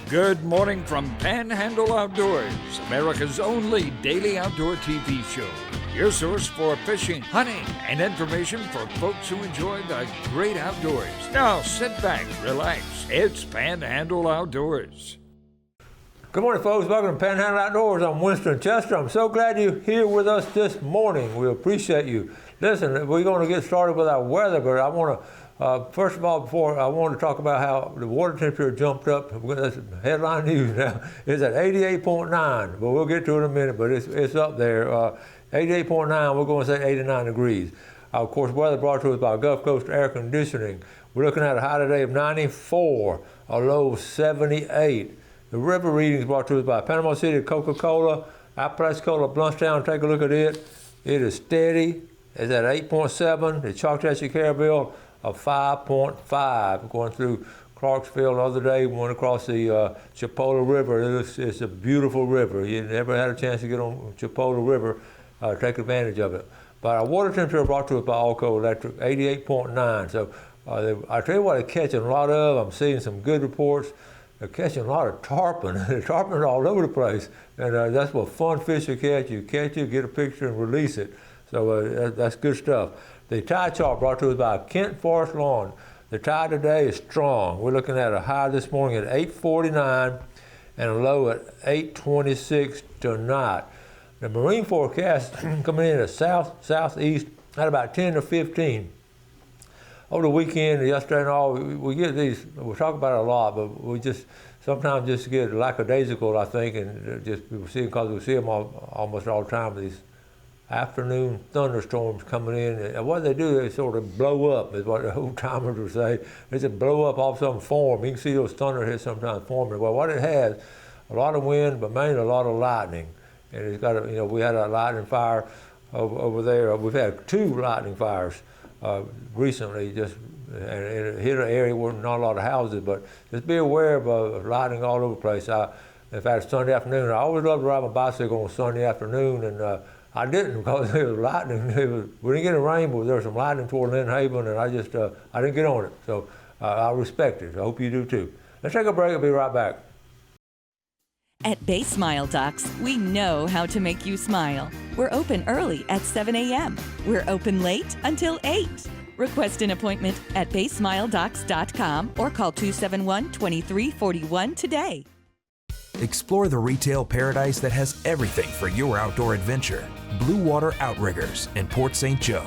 Good morning from Panhandle Outdoors, America's only daily outdoor TV show. Your source for fishing, hunting, and information for folks who enjoy the great outdoors. Now sit back, relax. It's Panhandle Outdoors. Good morning, folks. Welcome to Panhandle Outdoors. I'm Winston Chester. I'm so glad you're here with us this morning. We appreciate you. Listen, we're going to get started with our weather, but I want to first of all, before I want to talk about how the water temperature jumped up. That's headline news now. It's at 88.9, but we'll get to it in a minute, but it's up there. 88.9, we're going to say 89 degrees. Of course, weather brought to us by Gulf Coast Air Conditioning. We're looking at a high today of 94, a low of 78. The river readings brought to us by Panama City Coca-Cola, Apalachicola, Bluntstown. Take a look at it. It is steady. It's at 8.7. The Choctaw Carabelle of 5.5. Going through Clarksville the other day, went across the Chipola River. It's a beautiful river. You never had a chance to get on Chipola River, take advantage of it. But our water temperature brought to us by Alco Electric, 88.9. So I tell you what, they're catching a lot of. I'm seeing some good reports. They're catching a lot of tarpon. The tarpon are all over the place. And that's what fun fish to catch. You catch it, get a picture, and release it. So that's good stuff. The tide chart brought to us by Kent Forest Lawn. The tide today is strong. We're looking at a high this morning at 8:49 and a low at 8:26 tonight. The marine forecast coming in at southeast at about 10 to 15. Over the weekend, yesterday and all, we get these, we talk about it a lot, but we just sometimes just get lackadaisical, I think, and just we see because we see them almost all the time, these afternoon thunderstorms coming in. And what they do, they sort of blow up, is what the old timers would say. They just blow up off some form. You can see those thunder hits sometimes forming. Well, what it has, a lot of wind, but mainly a lot of lightning. And it's got a, we had a lightning fire over there. We've had 2 lightning fires recently, and it hit an area where not a lot of houses, but just be aware of lightning all over the place. In fact, Sunday afternoon, I always love to ride my bicycle on Sunday afternoon, and I didn't because there was lightning. We didn't get a rain, but there was some lightning toward Lynn Haven, and I didn't get on it. So I respect it. I hope you do too. Let's take a break. I'll be right back. At Bay Smile Docs, we know how to make you smile. We're open early at 7 a.m. We're open late until 8. Request an appointment at baysmiledocs.com or call 271-2341 today. Explore the retail paradise that has everything for your outdoor adventure. Blue Water Outriggers in Port St. Joe.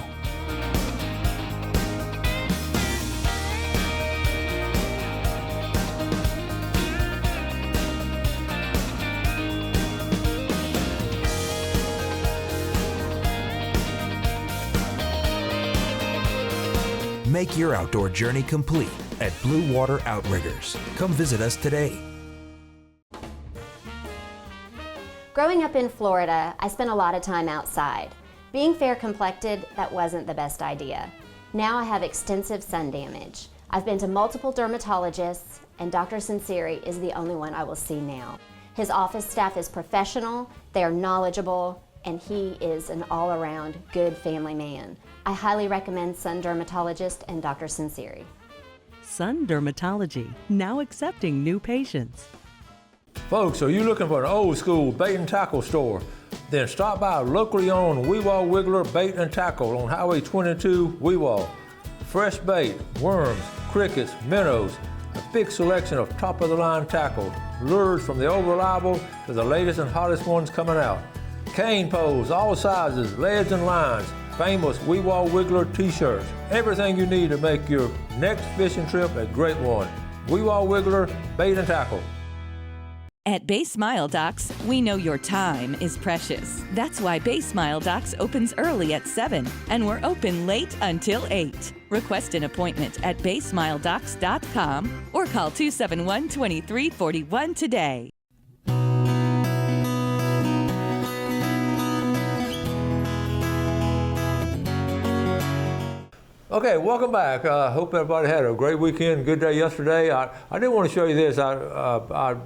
Make your outdoor journey complete at Blue Water Outriggers. Come visit us today. Growing up in Florida, I spent a lot of time outside. Being fair-complected, that wasn't the best idea. Now I have extensive sun damage. I've been to multiple dermatologists, and Dr. Sinceri is the only one I will see now. His office staff is professional, they are knowledgeable, and he is an all-around good family man. I highly recommend Sun Dermatologist and Dr. Sinceri. Sun Dermatology, now accepting new patients. Folks, are you looking for an old school bait and tackle store? Then stop by locally owned Weewah Wiggler Bait and Tackle on Highway 22, Weewah. Fresh bait, worms, crickets, minnows, a big selection of top-of-the-line tackle, lures from the old reliable to the latest and hottest ones coming out. Cane poles, all sizes, leads and lines, famous Weewah Wiggler t-shirts, everything you need to make your next fishing trip a great one. Weewah Wiggler Bait and Tackle. At Bay Smile Docs, we know your time is precious. That's why Bay Smile Docs opens early at 7 and we're open late until 8. Request an appointment at baysmiledocs.com or call 271-2341 today. Okay, welcome back. Hope everybody had a great weekend, good day yesterday. I did want to show you this.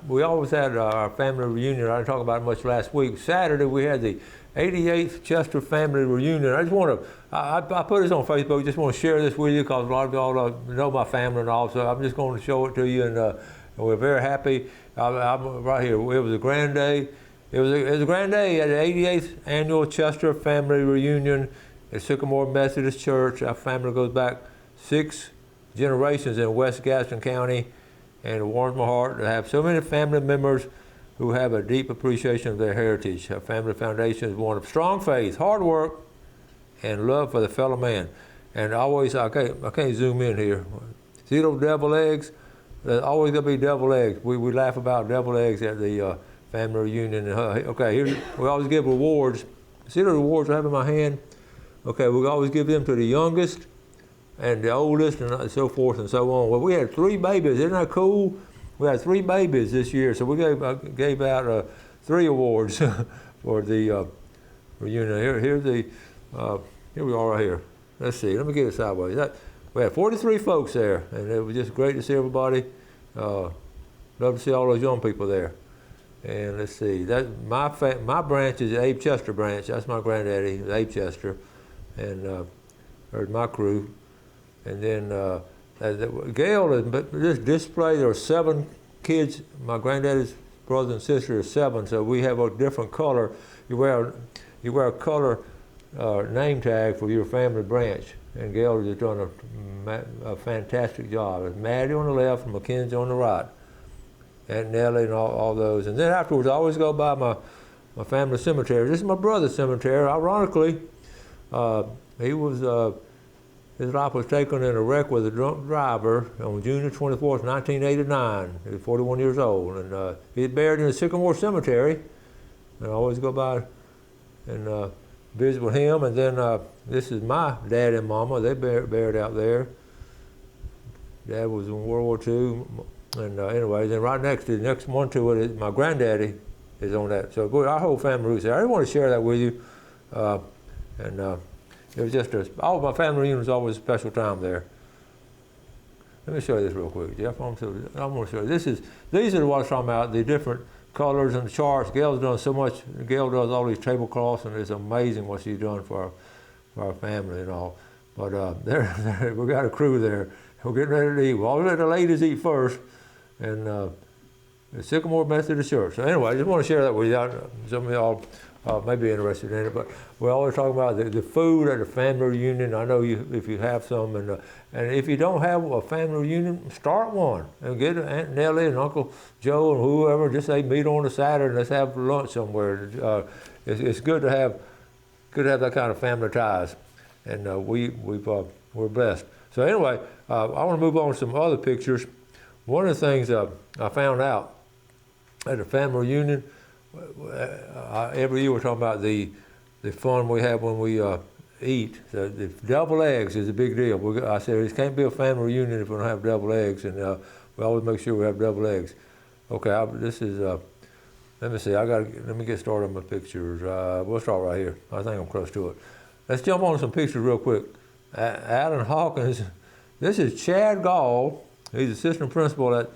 We always had our family reunion. I didn't talk about it much last week. Saturday we had the 88th Chester family reunion. I just want to, I put this on Facebook, just want to share this with you because a lot of y'all know my family and all, so I'm just going to show it to you. and we're very happy. I'm right here. It was a grand day. It was a grand day at the 88th Annual Chester Family Reunion at Sycamore Methodist Church. Our family goes back 6 generations in West Gaston County, and it warms my heart to have so many family members who have a deep appreciation of their heritage. Our family foundation is one of strong faith, hard work, and love for the fellow man. And always, I can't zoom in here. See those devil eggs? There's always gonna be devil eggs. We laugh about devil eggs at the family reunion. Okay, here we always give rewards. See the rewards I have in my hand? Okay, we always give them to the youngest and the oldest and so forth and so on. Well, we had 3 babies. Isn't that cool? We had 3 babies this year, so we gave out 3 awards for the reunion. Here we are right here. Let's see. Let me get it sideways. We had 43 folks there, and it was just great to see everybody. Love to see all those young people there. And let's see. That my branch is the Abe Chester branch. That's my granddaddy, Abe Chester, and there's my crew. And then Gail, this display, there are 7 kids. My granddaddy's brother and sister are 7, so we have a different color. You wear a color name tag for your family branch. And Gail has done a fantastic job. It's Maddie on the left and Mackenzie on the right, and Nellie and all those. And then afterwards, I always go by my family cemetery. This is my brother's cemetery. Ironically, his life was taken in a wreck with a drunk driver on June 24th, 1989. He was 41 years old, and he's buried in the Sycamore Cemetery. And I always go by and visit with him. And then this is my dad and mama. They buried out there. Dad was in World War II. And anyway, then right next to the next one to it, my granddaddy is on that. So our whole family roots there. I didn't want to share that with you. It was just all my family reunion was always a special time there. Let me show you this real quick, Jeff. I'm going to show you. These are what I was talking about, the different colors and the charts. Gail's done so much. Gail does all these tablecloths, and it's amazing what she's done for our family and all. But we got a crew there. We're getting ready to eat. We'll always let the ladies eat first, and the Sycamore Methodist Church. So anyway, I just want to share that with you. Some of y'all may be interested in it, but we're always talking about the food at the family reunion. I know if you have some, and if you don't have a family reunion, start one and get Aunt Nellie and Uncle Joe and whoever. Just say meet on a Saturday and let's have lunch somewhere. It's good to have that kind of family ties, and we're blessed. So anyway, I want to move on to some other pictures. One of the things I found out at the family reunion. Every year we're talking about the fun we have when we eat. The double eggs is a big deal. I said it can't be a family reunion if we don't have double eggs, and we always make sure we have double eggs. Okay, this is. Let me see. Let me get started on my pictures. We'll start right here. I think I'm close to it. Let's jump on some pictures real quick. Alan Hawkins. This is Chad Gall. He's assistant principal at.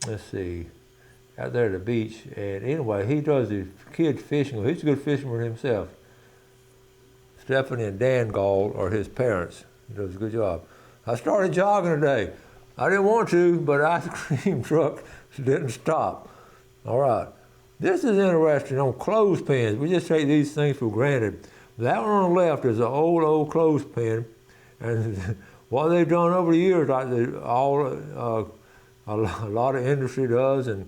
Let's see. Out there at the beach, and anyway, he does the kids fishing. He's a good fisherman himself. Stephanie and Dan Gall are his parents. He does a good job. I started jogging today. I didn't want to, but ice cream truck didn't stop. All right, this is interesting on clothespins. We just take these things for granted. That one on the left is an old clothespin, and what they've done over the years, like a lot of industry does, and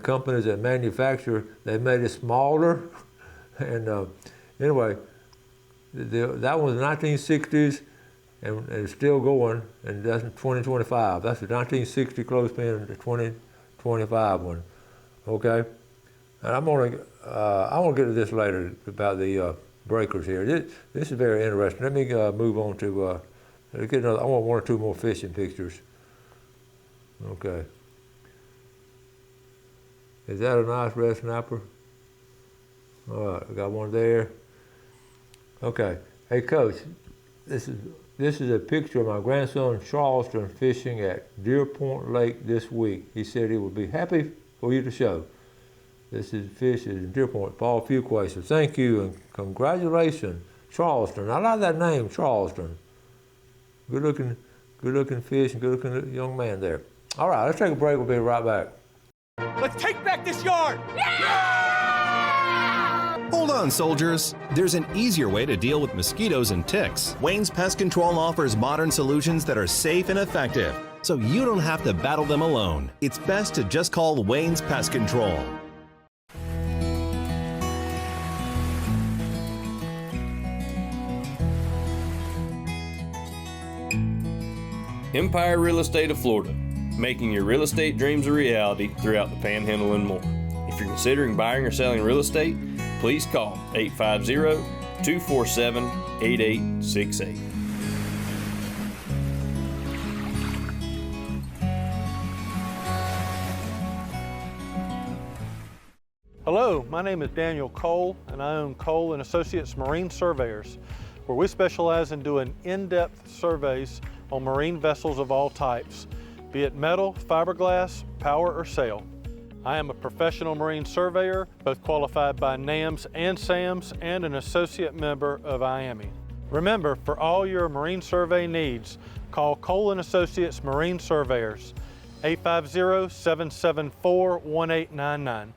companies that manufacture, they made it smaller. And anyway, that was the 1960s, and it's still going, and that's 2025. That's the 1960 clothespin, the 2025 one. Okay, and I want to get to this later about the breakers here. This is very interesting. Let me move on to get another. I want 1 or 2 more fishing pictures. Okay. Is that a nice red snapper? All right, we got one there. Okay. Hey, Coach, this is a picture of my grandson Charleston fishing at Deer Point Lake this week. He said he would be happy for you to show. This is fish in Deer Point, Paul Fuquay. So thank you and congratulations, Charleston. I like that name, Charleston. Good looking fish and good looking young man there. All right, let's take a break. We'll be right back. Let's take back this yard! Hold on, soldiers. There's an easier way to deal with mosquitoes and ticks. Wayne's Pest Control offers modern solutions that are safe and effective, so you don't have to battle them alone. It's best to just call Wayne's Pest Control. Empire Real Estate of Florida, making your real estate dreams a reality throughout the Panhandle and more. If you're considering buying or selling real estate, please call 850-247-8868. Hello, my name is Daniel Cole, and I own Cole and Associates Marine Surveyors, where we specialize in doing in-depth surveys on marine vessels of all types, be it metal, fiberglass, power, or sail. I am a professional marine surveyor, both qualified by NAMS and SAMS, and an associate member of IAME. Remember, for all your marine survey needs, call Cole and Associates Marine Surveyors, 850-774-1899.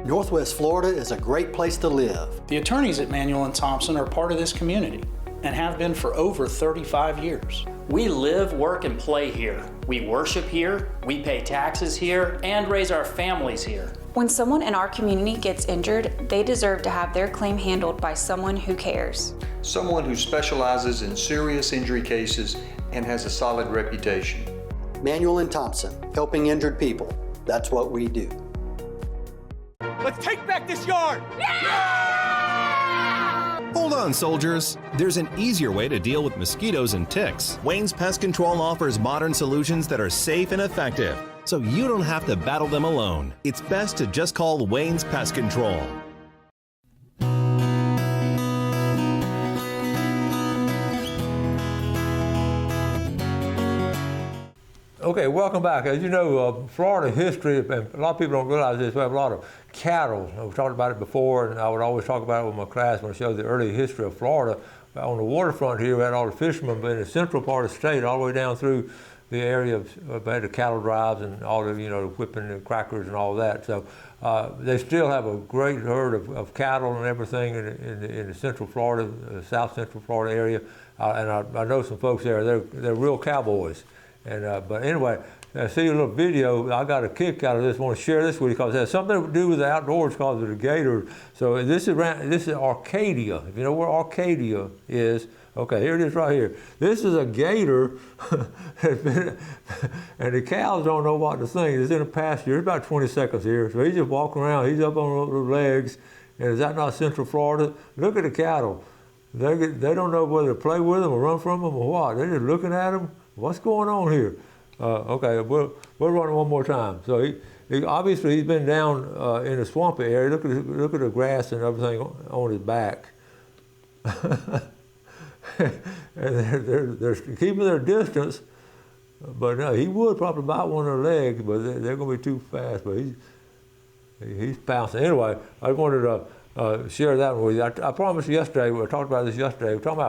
Northwest Florida is a great place to live. The attorneys at Manuel & Thompson are part of this community and have been for over 35 years. We live, work, and play here. We worship here, we pay taxes here, and raise our families here. When someone in our community gets injured, they deserve to have their claim handled by someone who cares. Someone who specializes in serious injury cases and has a solid reputation. Manuel & Thompson, helping injured people. That's what we do. Let's take back this yard! Hold on, soldiers. There's an easier way to deal with mosquitoes and ticks. Wayne's Pest Control offers modern solutions that are safe and effective, so you don't have to battle them alone. It's best to just call Wayne's Pest Control. Okay, welcome back. As you know, Florida history, and a lot of people don't realize this, we have a lot of cattle. We talked about it before, and I would always talk about it with my class when I showed the early history of Florida. On the waterfront here, we had all the fishermen, but in the central part of the state, all the way down through the area of the cattle drives and all the, the whipping and crackers and all that. So they still have a great herd of cattle and everything in the central Florida, south central Florida area. And I know some folks there, they're real cowboys. And, but anyway, I see a little video. I got a kick out of this. I want to share this with you because it has something to do with the outdoors because of the gator. So this is Arcadia. If you know where Arcadia is, okay, here it is right here. This is a gator, and the cows don't know what to think. It's in a pasture. It's about 20 seconds here. So he's just walking around. He's up on the legs. And is that not Central Florida? Look at the cattle. They don't know whether to play with them or run from them or what. They're just looking at them. What's going on here? Okay, we'll run it one more time. So he obviously he's been down in the swampy area. Look at the grass and everything on his back. And they're keeping their distance. But no, he would probably bite one of their legs, but they're going to be too fast. But he's pouncing. Anyway, I wanted to share that one with you. I promised yesterday. We talked about this yesterday. We're talking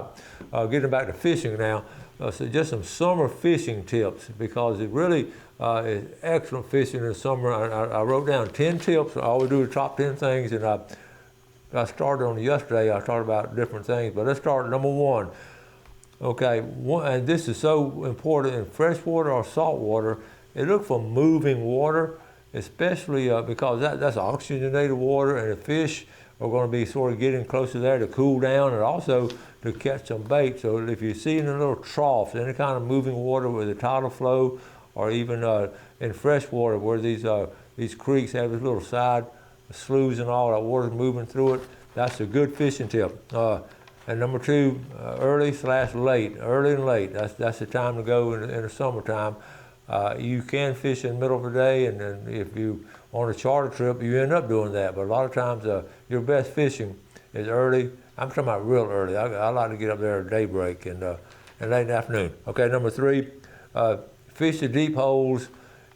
about getting back to fishing now. So just some summer fishing tips because it really is excellent fishing in the summer. I wrote down 10 tips. I always do the top 10 things, and I started on yesterday. I started about different things, but let's start number one. Okay, and this is so important in freshwater or saltwater. Look for moving water, especially because that's oxygenated water, and the fish are going to be sort of getting closer there to cool down and also to catch some bait. So if you see in a little trough, any kind of moving water with a tidal flow, or even in freshwater where these creeks have this little side sloughs and all that water moving through it, that's a good fishing tip. And number two, early/late, early and late. That's the time to go in the summertime. You can fish in the middle of the day, and then if you on a charter trip, you end up doing that. But a lot of times, your best fishing is early. I'm talking about real early. I like to get up there at daybreak and late in the afternoon. Okay, number three, fish the deep holes.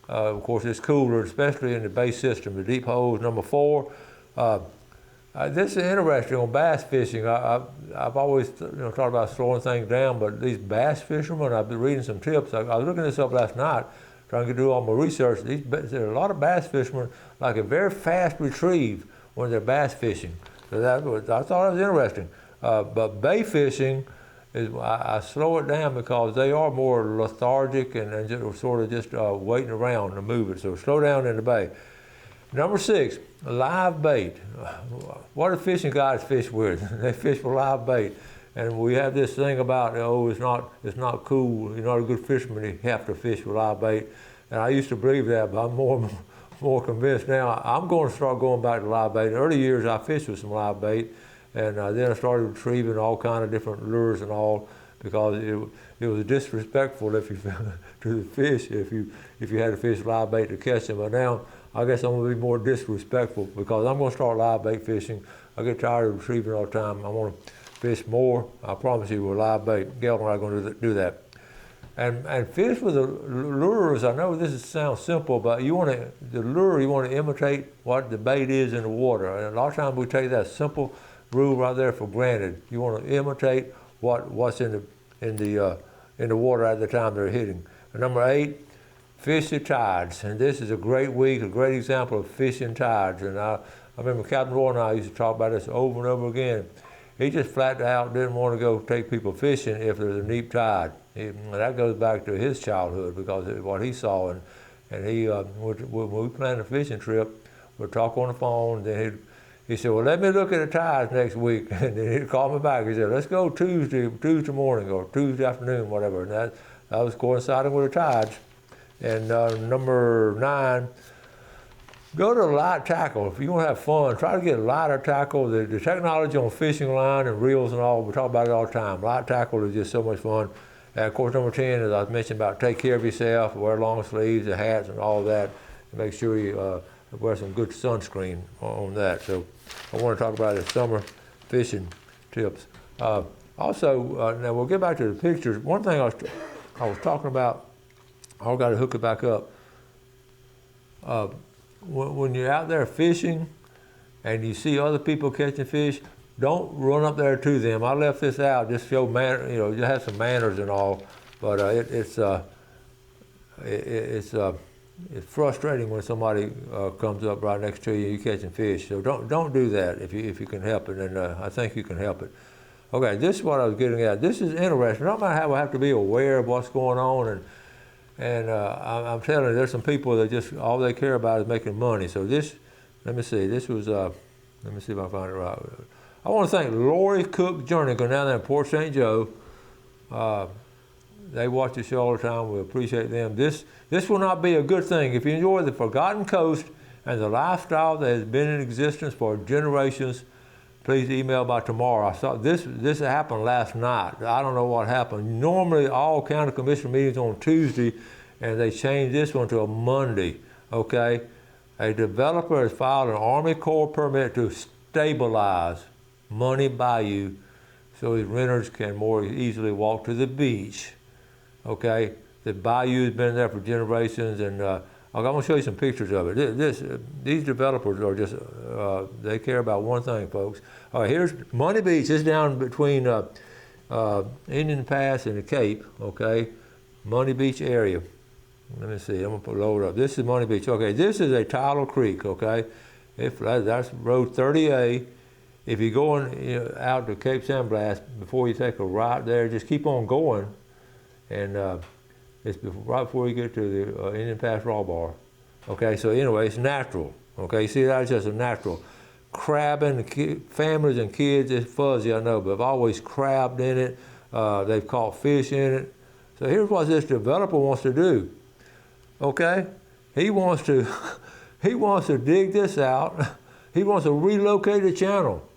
Of course, it's cooler, especially in the bay system, the deep holes. Number four, this is interesting on bass fishing. I've always thought about slowing things down, but these bass fishermen, I've been reading some tips. I was looking this up last night, trying to do all my research. There are a lot of bass fishermen like a very fast retrieve when they're bass fishing. So I thought it was interesting. But bay fishing, I slow it down because they are more lethargic and just, sort of just waiting around to move it. So slow down in the bay. Number 6, live bait. What do fishing guys fish with? They fish with live bait. And we have this thing about, it's not cool, you're not a good fisherman, you have to fish with live bait. And I used to believe that, but I'm more convinced now. I'm going to start going back to live bait. In the early years, I fished with some live bait, and then I started retrieving all kind of different lures and all, because it was disrespectful if you to the fish if you had to fish live bait to catch them. But now I guess I'm going to be more disrespectful because I'm going to start live bait fishing. I get tired of retrieving all the time. I want to fish more. I promise you, with live bait. Gail and I are going to do that. And fish with the lures. I know this sounds simple, but you want to imitate what the bait is in the water. And a lot of times we take that simple rule right there for granted. You want to imitate what's in the water at the time they're hitting. And number 8, fish the tides. And this is a great week, a great example of fishing tides. And I remember Captain Roy and I used to talk about this over and over again. He just flat out didn't want to go take people fishing if there's a neap tide. And that goes back to his childhood because of what he saw. And he, when we planned a fishing trip, we'd talk on the phone, and then he said, well, let me look at the tides next week. And then he'd call me back. He said, let's go Tuesday morning or Tuesday afternoon, whatever. And that was coinciding with the tides. And number 9, go to light tackle. If you want to have fun, try to get lighter tackle. The technology on fishing line and reels and all, we talk about it all the time. Light tackle is just so much fun. And of course, number 10, as I mentioned about take care of yourself, wear long sleeves, the hats and all that, and make sure you wear some good sunscreen on that. So I want to talk about the summer fishing tips. Also, now we'll get back to the pictures. One thing I was talking about, I've got to hook it back up. When you're out there fishing and you see other people catching fish, don't run up there to them. I left this out, just show just have some manners and all, but it's frustrating when somebody comes up right next to you, you're catching fish. So don't do that if you can help it, and I think you can help it. Okay, this is what I was getting at. This is interesting. No matter how I have to be aware of what's going on, and I'm telling you, there's some people that just all they care about is making money. So this, let me see. This was let me see if I find it right. I want to thank Lori Cook Jernigan down there in Port St. Joe. They watch the show all the time. We appreciate them. This will not be a good thing. If you enjoy the Forgotten Coast and the lifestyle that has been in existence for generations, please email by tomorrow. I saw this happened last night. I don't know what happened. Normally, all county commission meetings on Tuesday, and they changed this one to a Monday. Okay, a developer has filed an Army Corps permit to stabilize Money Bayou, so his renters can more easily walk to the beach. Okay, the bayou has been there for generations, and I'm going to show you some pictures of it. These developers are just, they care about one thing, folks. All right, here's Money Beach. This is down between Indian Pass and the Cape, okay? Money Beach area. Let me see, I'm going to load it up. This is Money Beach. Okay, this is a tidal creek, okay? That's Road 30A. If you're going out to Cape San Blas, before you take a right there, just keep on going. And it's right before you get to the Indian Pass Raw Bar. Okay, so anyway, it's natural. Okay, see, that's just a natural. Crabbing, families and kids, it's fuzzy, I know, but I've always crabbed in it. They've caught fish in it. So here's what this developer wants to do. Okay, he wants to dig this out. He wants to relocate the channel.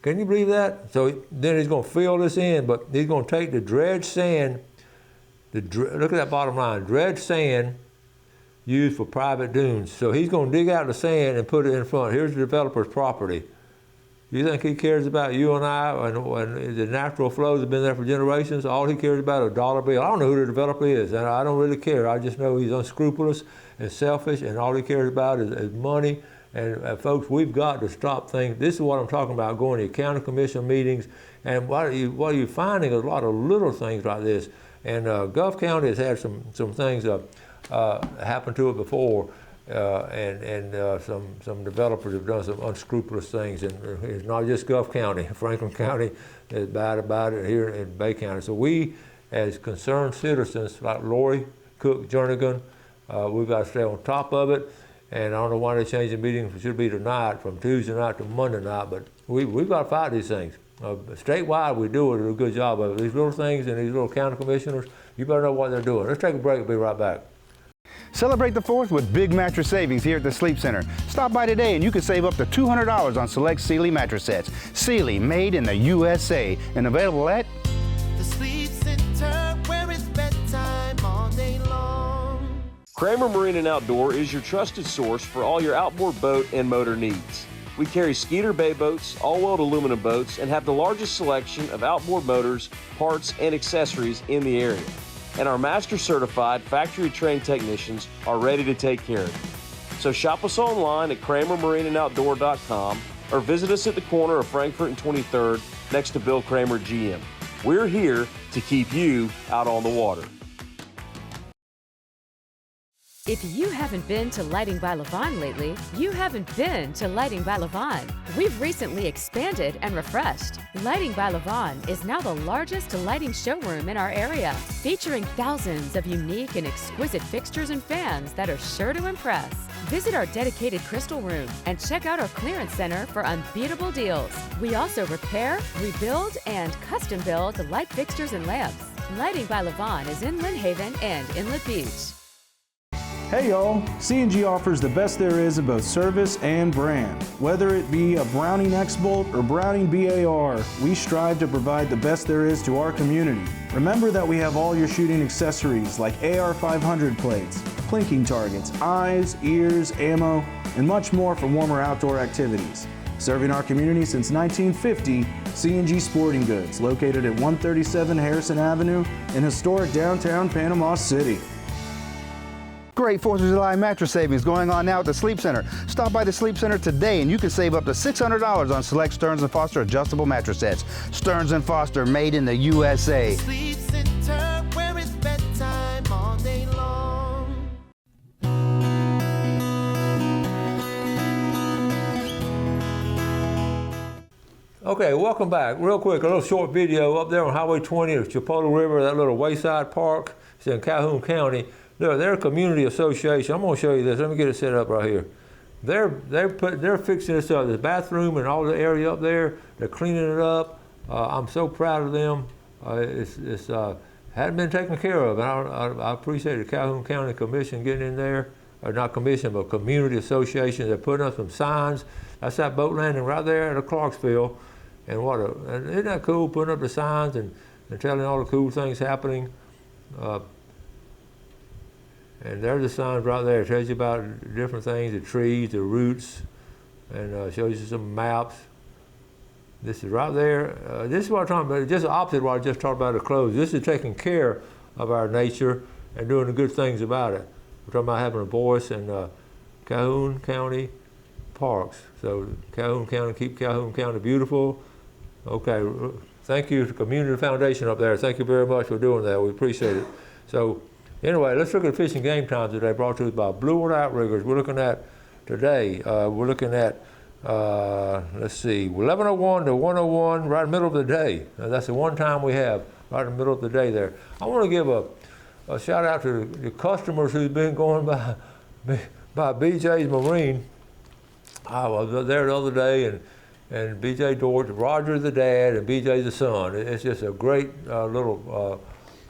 Can you believe that? So then he's going to fill this in, but he's going to take the dredged sand. Look at that bottom line, dredged sand used for private dunes. So he's going to dig out the sand and put it in front. Here's the developer's property. You think he cares about you and I and the natural flows have been there for generations? All he cares about is a dollar bill. I don't know who the developer is, and I don't really care. I just know he's unscrupulous and selfish, and all he cares about is money. And folks, we've got to stop things. This is what I'm talking about, going to county commission meetings. And what you're finding is a lot of little things like this. And Gulf County has had some things. happened to it before, and some developers have done some unscrupulous things, and it's not just Gulf County. Franklin County is bad about it here in Bay County. So we, as concerned citizens like Lori Cook Jernigan, we've got to stay on top of it. And I don't know why they changed the meeting. It should be tonight, from Tuesday night to Monday night, but we've got to fight these things. Statewide, we do a good job of it. These little things and these little county commissioners, you better know what they're doing. Let's take a break. We'll be right back. Celebrate the 4th with big mattress savings here at the Sleep Center. Stop by today and you can save up to $200 on select Sealy mattress sets. Sealy, made in the USA, and available at the Sleep Center, where it's bedtime all day long. Kramer Marine and Outdoor is your trusted source for all your outboard boat and motor needs. We carry Skeeter Bay boats, all-wheeled aluminum boats, and have the largest selection of outboard motors, parts, and accessories in the area. And our master-certified, factory-trained technicians are ready to take care of you. So shop us online at KramerMarineandOutdoor.com or visit us at the corner of Frankfurt and 23rd next to Bill Kramer GM. We're here to keep you out on the water. If you haven't been to Lighting by Levon lately, you haven't been to Lighting by Levon. We've recently expanded and refreshed. Lighting by Levon is now the largest lighting showroom in our area, featuring thousands of unique and exquisite fixtures and fans that are sure to impress. Visit our dedicated crystal room and check out our clearance center for unbeatable deals. We also repair, rebuild, and custom build light fixtures and lamps. Lighting by Levon is in Lynn Haven and Inlet Beach. Hey y'all, C&G offers the best there is in both service and brand. Whether it be a Browning X-Bolt or Browning BAR, we strive to provide the best there is to our community. Remember that we have all your shooting accessories like AR-500 plates, plinking targets, eyes, ears, ammo, and much more for warmer outdoor activities. Serving our community since 1950, C&G Sporting Goods, located at 137 Harrison Avenue in historic downtown Panama City. Great 4th of July mattress savings going on now at the Sleep Center. Stop by the Sleep Center today and you can save up to $600 on select Stearns & Foster adjustable mattress sets. Stearns & Foster, made in the USA. Sleep Center, where it's bedtime all day long. Okay, welcome back. Real quick, a little short video up there on Highway 20, the Chipotle River, that little wayside park. It's in Calhoun County. They're a community association. I'm going to show you this. Let me get it set up right here. They're fixing this up. The bathroom and all the area up there. They're cleaning it up. I'm so proud of them. It's hadn't been taken care of, and I appreciate the Calhoun County Commission getting in there. Or not commission, but community association. They're putting up some signs. That's that boat landing right there at Clarksville. And isn't that cool? Putting up the signs and telling all the cool things happening. And there's the signs right there. It tells you about different things, the trees, the roots, and shows you some maps. This is right there. This is what I'm talking about, just the opposite of what I just talked about the clothes. This is taking care of our nature and doing the good things about it. We're talking about having a voice in Calhoun County parks. So Calhoun County, keep Calhoun County beautiful. Okay, thank you to Community Foundation up there. Thank you very much for doing that. We appreciate it. So. Anyway, let's look at Fishing Game Times today, brought to us by Blue Water Outriggers. We're looking at today, let's see, 11:01 to 1:01, right in the middle of the day. That's the one time we have, right in the middle of the day there. I want to give a shout out to the customers who've been going by BJ's Marine. I was there the other day, and BJ George, Roger the dad, and BJ the son. It's just a great little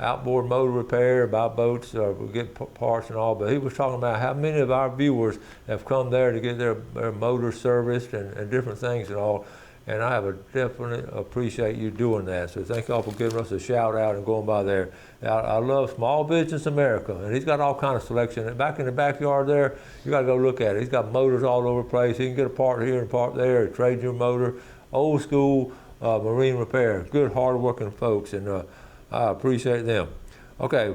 outboard motor repair, buy boats, we get parts and all, but he was talking about how many of our viewers have come there to get their motor serviced and different things and all, and I definitely appreciate you doing that. So thank y'all for giving us a shout out and going by there. I love Small Business America, and he's got all kind of selection. Back in the backyard there, you gotta go look at it. He's got motors all over the place. He can get a part here and a part there, trade your motor, old school marine repair. Good, hard-working folks, and I appreciate them. Okay,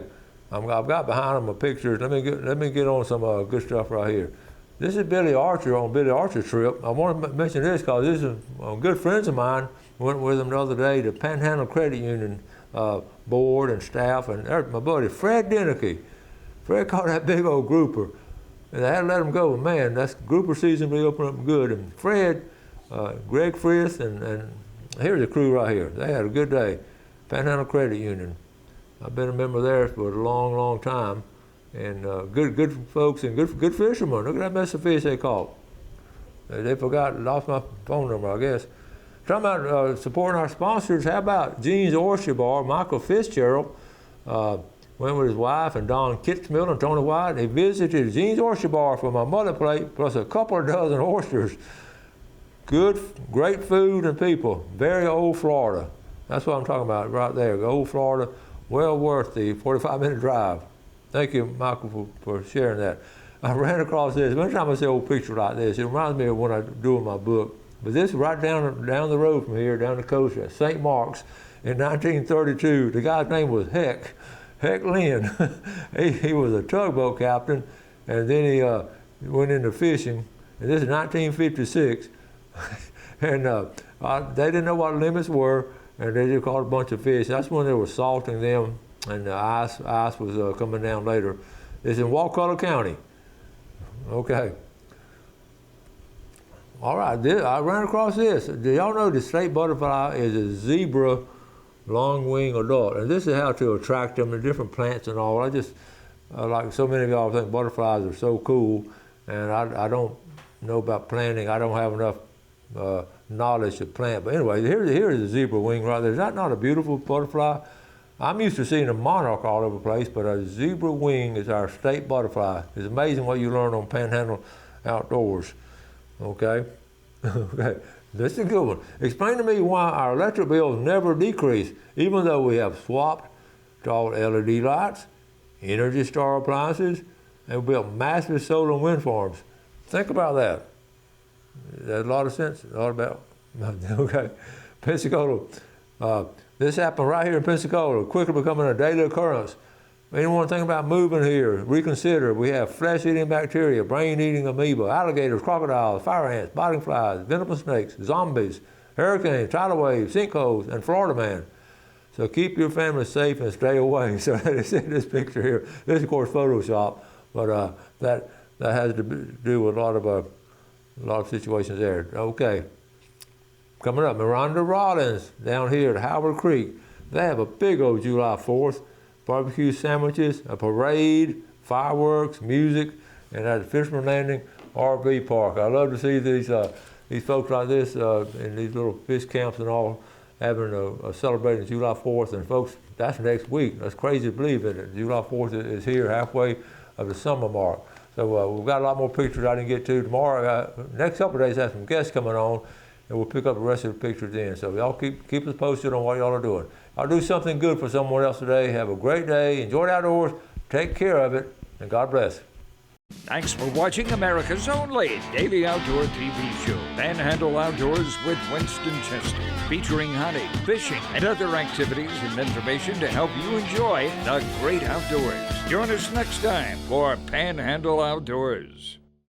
I've got behind them a picture. Let me get on some good stuff right here. This is Billy Archer on Billy Archer trip. I want to mention this because this is good friends of mine. Went with them the other day to Panhandle Credit Union board and staff, and there's my buddy Fred Denicky. Fred caught that big old grouper, and I had to let him go. Man, that's grouper season really opened up good. And Fred, Greg Frith, and here's the crew right here. They had a good day. Panhandle Credit Union. I've been a member there for a long, long time, and good folks and good fishermen. Look at that mess of fish they caught. They lost my phone number, I guess. Talking about supporting our sponsors, how about Gene's Oyster Bar? Michael Fitzgerald went with his wife and Don Kitzmill and Tony White. They visited Gene's Oyster Bar for my mother plate plus a couple of dozen oysters. Great food and people. Very old Florida. That's what I'm talking about right there. Old Florida, well worth the 45-minute drive. Thank you, Michael, for sharing that. I ran across this. One time I see an old picture like this. It reminds me of when I do in my book. But this is right down the road from here, down the coast at St. Mark's in 1932. The guy's name was Heck Lynn. he was a tugboat captain, and then he went into fishing. And this is 1956. And they didn't know what limits were, and they just caught a bunch of fish. That's when they were salting them, and the ice was coming down later. It's in Wakulla County. Okay. All right, I ran across this. Do y'all know the state butterfly is a zebra long-wing adult? And this is how to attract them to different plants and all. I just, like so many of y'all think butterflies are so cool, and I don't know about planting. I don't have enough knowledge to plant. But anyway, here's a zebra wing right there. Is that not a beautiful butterfly? I'm used to seeing a monarch all over the place, but a zebra wing is our state butterfly. It's amazing what you learn on Panhandle Outdoors. Okay? Okay. This is a good one. Explain to me why our electric bills never decrease, even though we have swapped to all LED lights, Energy Star appliances, and built massive solar and wind farms. Think about that. There's a lot of sense. A lot about. Okay. Pensacola. This happened right here in Pensacola, quickly becoming a daily occurrence. Anyone think about moving here, reconsider. We have flesh-eating bacteria, brain-eating amoeba, alligators, crocodiles, fire ants, biting flies, venomous snakes, zombies, hurricanes, tidal waves, sinkholes, and Florida man. So keep your family safe and stay away. So they sent this picture here. This is, of course, Photoshop, but that has to do with a lot of situations there. Okay. Coming up, Miranda Rollins down here at Howard Creek. They have a big old July 4th. Barbecue sandwiches, a parade, fireworks, music, and at the Fisherman Landing RV Park. I love to see these folks like this in these little fish camps and all having a celebrating July 4th. And folks, that's next week. That's crazy to believe it. July 4th is here, halfway of the summer mark. So we've got a lot more pictures I didn't get to tomorrow. Next couple of days, I have some guests coming on, and we'll pick up the rest of the pictures then. So y'all keep us posted on what y'all are doing. I'll do something good for someone else today. Have a great day. Enjoy the outdoors. Take care of it. And God bless. Thanks for watching America's only daily outdoor TV show, Panhandle Outdoors with Winston Chester, featuring hunting, fishing, and other activities and information to help you enjoy the great outdoors. Join us next time for Panhandle Outdoors.